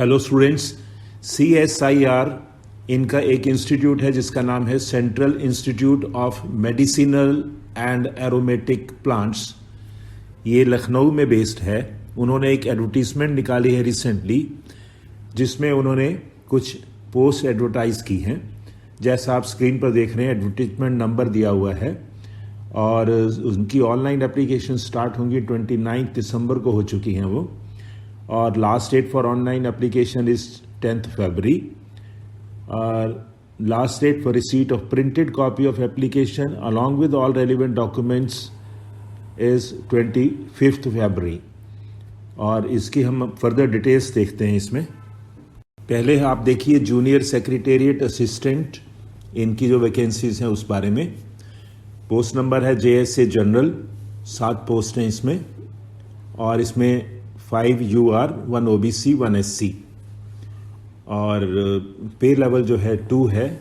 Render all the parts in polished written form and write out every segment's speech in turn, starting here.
Hello students, CSIR इनका एक institute है जिसका नाम है central institute of medicinal and aromatic plants. ये लखनऊ में बेस्ड है। उन्होंने एक एडवर्टीजमेंट निकाली है रिसेंटली जिसमें उन्होंने कुछ पोस्ट एडवर्टाइज की हैं। जैसा आप स्क्रीन पर देख रहे हैं, एडवर्टीजमेंट नंबर दिया हुआ है और उनकी ऑनलाइन एप्लीकेशन स्टार्ट होंगी 29 दिसंबर को हो चुकी हैं वो, और last date for online application is 10th February और last date for receipt of printed copy of application along with all relevant documents is 25th February। और इसकी हम फर्दर डिटेल्स देखते हैं। इसमें पहले आप देखिए जूनियर सेक्रेटेरिएट असिस्टेंट, इनकी जो वैकेंसीज हैं उस बारे में। पोस्ट नंबर है JSA जनरल, 7 पोस्ट हैं इसमें, और इसमें 5 UR, 1 OBC, 1 SC, और पे लेवल जो है 2 है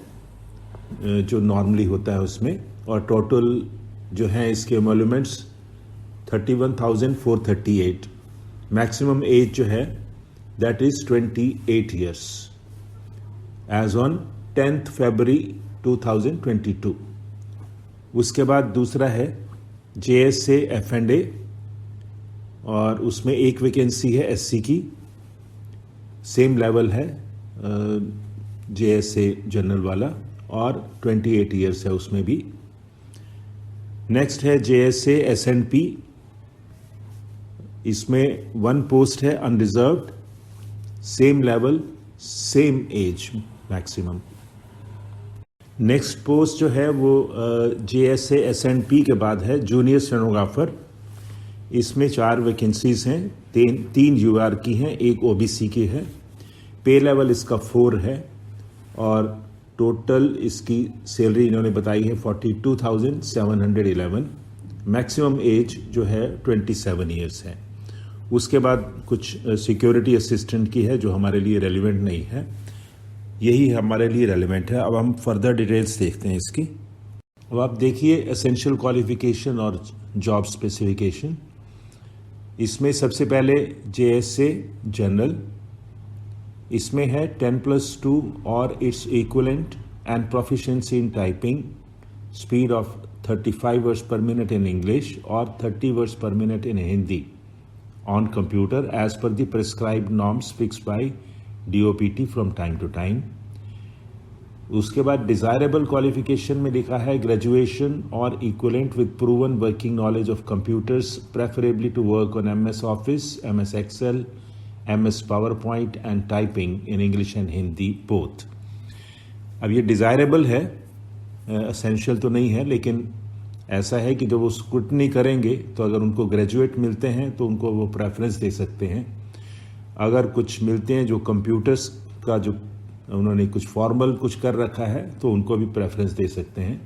जो नॉर्मली होता है उसमें, और टोटल जो है इसके एमोल्यूमेंट्स 31,438। मैक्सिमम एज जो है that is 28 years age on 10th February 2022। उसके बाद दूसरा है JSA F&A, और उसमें एक वैकेंसी है SC की, सेम लेवल है JSA जनरल वाला, और 28 years है उसमें भी। नेक्स्ट है JSA S&P, इसमें 1 पोस्ट है unreserved, same level, same age maximum. Next post जो है वो JSA S&P के बाद है जूनियर स्टेनोग्राफर। इसमें 4 वैकेंसीज हैं, 3 UR की हैं, 1 OBC की है। पे लेवल इसका 4 है, और टोटल इसकी सैलरी इन्होंने बताई है 42,711। मैक्सिमम एज जो है 27 years है। उसके बाद कुछ सिक्योरिटी असिस्टेंट की है जो हमारे लिए रेलिवेंट नहीं है, यही हमारे लिए रेलिवेंट है। अब हम फर्दर डिटेल्स देखते हैं इसकी। अब आप देखिए एसेंशियल क्वालिफिकेशन और जॉब स्पेसिफिकेशन। इसमें सबसे पहले JSA जनरल, इसमें है 10+2 और its equivalent and proficiency in typing, speed of 35 words per minute in English और 30 words per minute in Hindi on computer as per the prescribed norms fixed by DOPT from time to time। उसके बाद desirable qualification में लिखा है graduation और equivalent with proven working knowledge of computers, preferably to work on MS office, MS excel, MS powerpoint and typing in English and Hindi both. अब ये desirable है, essential तो नहीं है, लेकिन ऐसा है कि जब वो स्क्रूटनी करेंगे तो अगर उनको ग्रेजुएट मिलते हैं तो उनको वो प्रेफरेंस दे सकते हैं। अगर कुछ मिलते हैं जो कंप्यूटर्स का जो उन्होंने कुछ फॉर्मल कुछ कर रखा है तो उनको भी प्रेफरेंस दे सकते हैं।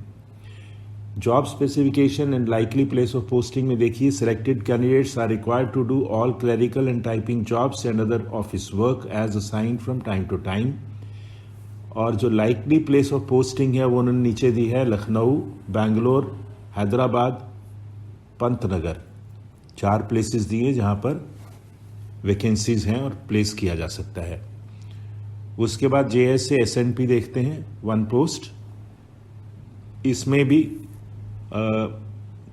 Job specification and likely place of posting में देखिए selected candidates are required to do all clerical and typing jobs and other office work as assigned from time to time. और जो लाइकली प्लेस ऑफ पोस्टिंग है वो उन्होंने नीचे दी है Lucknow, Bangalore, Hyderabad, Pantnagar. 4 places दिए जहां पर वैकेंसीज हैं और प्लेस किया जा सकता है। उसके बाद JSA S&P देखते हैं, 1 पोस्ट। इसमें भी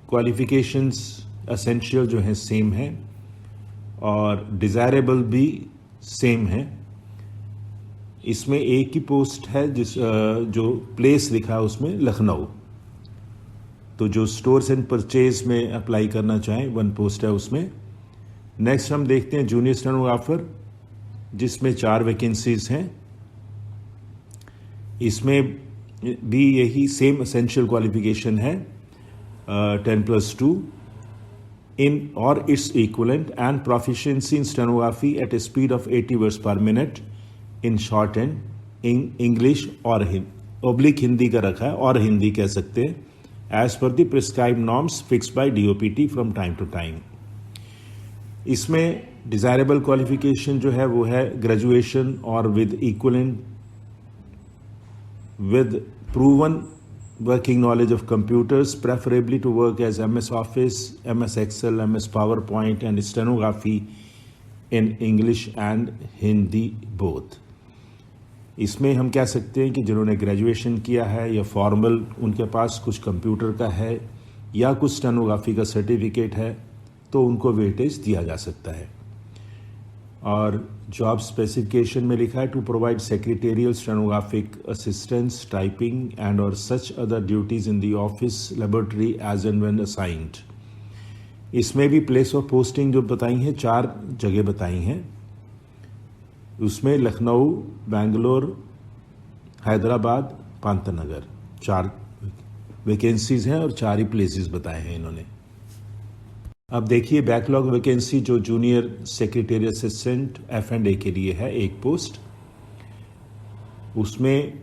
क्वालिफिकेशंस एसेंशियल जो है सेम है और डिजायरेबल भी सेम है। इसमें एक ही पोस्ट है जो प्लेस लिखा है उसमें लखनऊ, तो जो स्टोर्स एंड परचेज में अप्लाई करना चाहें 1 पोस्ट है उसमें। नेक्स्ट हम देखते हैं जूनियर स्टेनोग्राफर, जिसमें 4 वैकेंसीज हैं। इसमें भी यही सेम एसेंशियल क्वालिफिकेशन है, 10+2 इन और its equivalent and proficiency in stenography at a speed of 80 words per minute in short and in English और ओब्लिक हिंदी का रखा है, और हिंदी कह सकते हैं, as per the prescribed norms fixed by DOPT from time to time. इसमें desirable qualification जो है वो है ग्रेजुएशन और with equivalent with proven working knowledge of computers, preferably to work as MS Office, MS Excel, MS PowerPoint and stenography in English and Hindi both. इसमें हम कह सकते हैं कि जिन्होंने ग्रेजुएशन किया है या फॉर्मल उनके पास कुछ कंप्यूटर का है या कुछ स्टेनोग्राफी का सर्टिफिकेट है तो उनको वेटेज दिया जा सकता है। और जॉब स्पेसिफिकेशन में लिखा है to provide secretarial stenographic assistance typing and और such other duties in the office laboratory as and when assigned. इसमें भी प्लेस ऑफ पोस्टिंग जो बताई हैं 4 जगह बताई हैं, उसमें लखनऊ, बेंगलोर, हैदराबाद, पांतनगर 4 वैकेंसीज हैं और 4 ही प्लेसेस बताए हैं इन्होंने। अब देखिए बैकलॉग वैकेंसी जो जूनियर सेक्रेटरी असिस्टेंट F&A के लिए है 1 पोस्ट, उसमें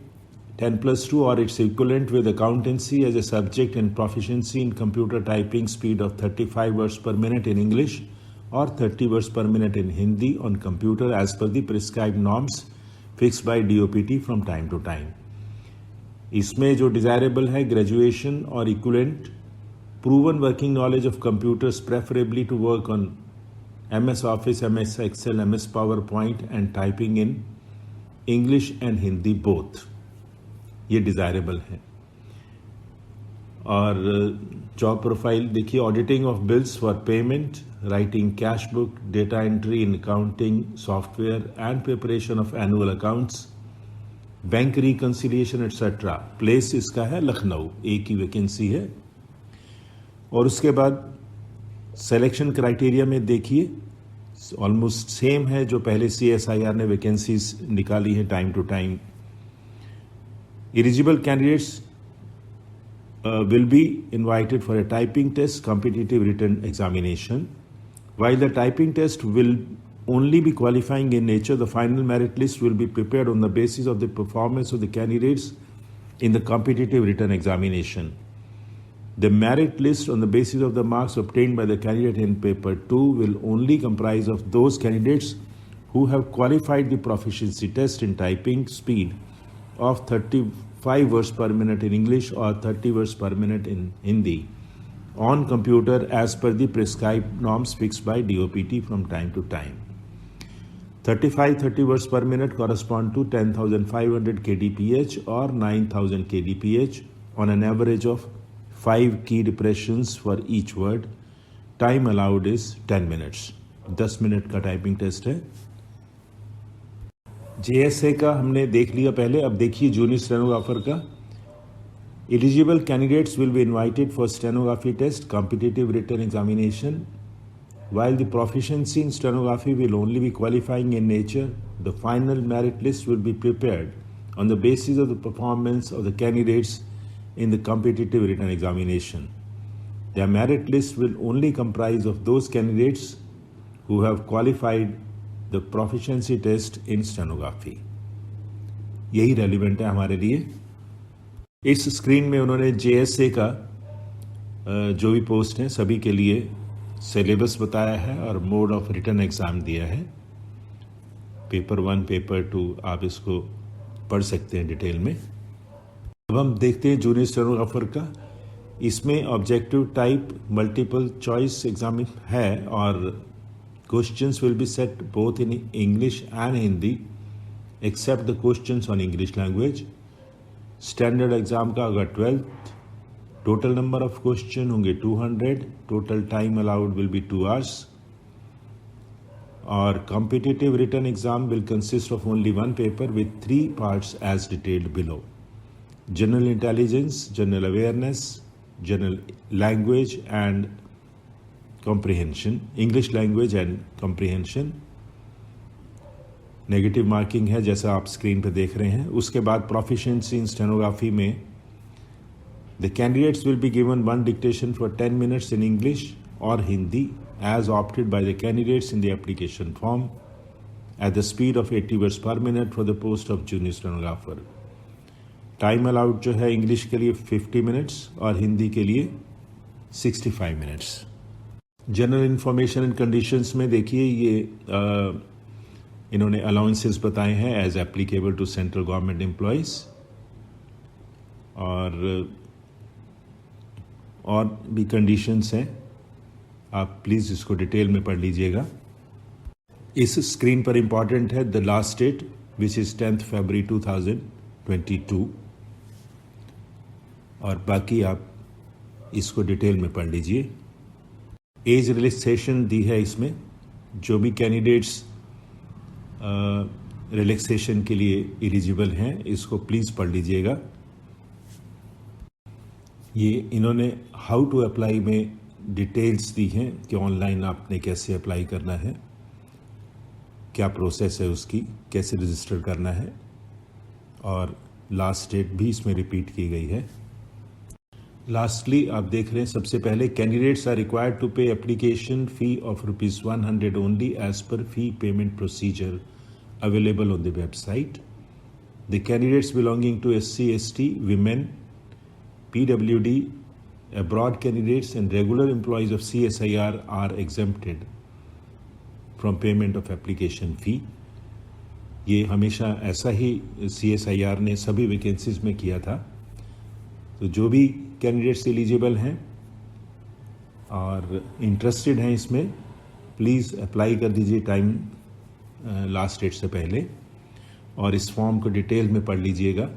10+2 और its equivalent with accountancy as a subject and proficiency in computer typing speed of 35 words per minute in English और 30 words per minute in Hindi on computer as per the prescribed norms fixed by DOPT from time to time. इसमें जो desirable है graduation और equivalent proven working knowledge of computers, preferably to work on MS Office, MS Excel, MS PowerPoint and typing in English and Hindi both, ये desirable है। और job profile देखिए auditing of bills for payment, writing cash book, data entry in accounting software and preparation of annual accounts, bank reconciliation etcetera. Place इसका है लखनऊ, एक ही vacancy है। और उसके बाद सिलेक्शन क्राइटेरिया में देखिए ऑलमोस्ट सेम है जो पहले CSIR ने वैकेंसीज निकाली है time to time. Eligible candidates will be invited for a typing test, competitive written examination. While the typing test will only be qualifying in nature, the final merit list will be prepared on the basis of the performance of the candidates in the competitive written examination. The merit list on the basis of the marks obtained by the candidate in paper 2 will only comprise of those candidates who have qualified the proficiency test in typing speed of 35 words per minute in English or 30 words per minute in Hindi on computer as per the prescribed norms fixed by DOPT from time to time. 30 words per minute correspond to 10,500 kdph or 9,000 kdph on an average of 5 key depressions for each word. Time allowed is 10 minutes. 10 minute का typing test है। JSA का हमने देख लिया पहले, अब देखिए junior stenographer का। Eligible candidates will be invited for stenography test, competitive written examination. While the proficiency in stenography will only be qualifying in nature, the final merit list will be prepared on the basis of the performance of the candidates in the competitive written examination. Their merit list will only comprise of those candidates who have qualified the proficiency test in stenography. यही relevant है हमारे लिए। इस screen में उन्होंने JSA का जो भी पोस्ट हैं सभी के लिए सिलेबस बताया है और मोड ऑफ रिटन एग्ज़ाम दिया है। पेपर 1, पेपर 2 आप इसको पढ़ सकते हैं डिटेल में। अब हम देखते हैं जूनियर स्टेनोग्राफर का। इसमें objective type multiple choice exam है और questions will be set both in English and Hindi except the questions on English language. Standard exam का होगा 12th। Total number of question होंगे 200। Total time allowed will be 2 hours। और competitive written exam will consist of only 1 paper with 3 parts as detailed below. General intelligence, general awareness, general language and comprehension, English language and comprehension. Negative marking है जैसा आप screen पर देख रहे हैं। उसके बाद प्रोफिशिएंसी इन स्टेनोग्राफी में the candidates will be given one dictation for 10 minutes in English or Hindi as opted by the candidates in the application form at the speed of 80 words per minute for the post of junior stenographer. Time allowed जो है English के लिए 50 minutes और हिंदी के लिए 65 मिनट्स। General information and conditions में देखिए ये इन्होंने अलाउंसेस बताए हैं as applicable to central government employees. और भी कंडीशंस हैं, आप प्लीज़ इसको डिटेल में पढ़ लीजिएगा। इस स्क्रीन पर इंपॉर्टेंट है the last date which is 10 फरवरी 2022 और बाकी आप इसको डिटेल में पढ़ लीजिए। एज रिलैक्सेशन दी है इसमें। जो भी कैंडिडेट्स रिलैक्सेशन के लिए एलिजिबल हैं इसको प्लीज़ पढ़ लीजिएगा। ये इन्होंने हाउ टू अप्लाई में डिटेल्स दी हैं कि ऑनलाइन आपने कैसे अप्लाई करना है, क्या प्रोसेस है उसकी, कैसे रजिस्टर करना है, और लास्ट डेट भी इसमें रिपीट की गई है। लास्टली आप देख रहे हैं सबसे पहले candidates are required to pay application fee of ₹100 only as per fee payment procedure available on the website. The candidates belonging to SC, ST, women, PWD, abroad candidates and regular employees of CSIR are exempted from payment of application fee। ये हमेशा ऐसा ही CSIR ने सभी vacancies में किया था। तो जो भी कैंडिडेट्स एलिजिबल हैं और इंटरेस्टेड हैं इसमें, प्लीज़ अप्लाई कर दीजिए टाइम लास्ट डेट से पहले और इस फॉर्म को डिटेल में पढ़ लीजिएगा।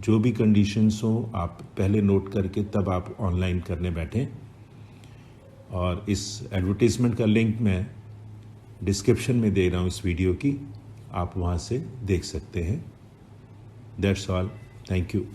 जो भी कंडीशंस हो आप पहले नोट करके तब आप ऑनलाइन करने बैठें। और इस एडवर्टीज़मेंट का लिंक मैं डिस्क्रिप्शन में दे रहा हूँ इस वीडियो की, आप वहाँ से देख सकते हैं। That's all, thank you.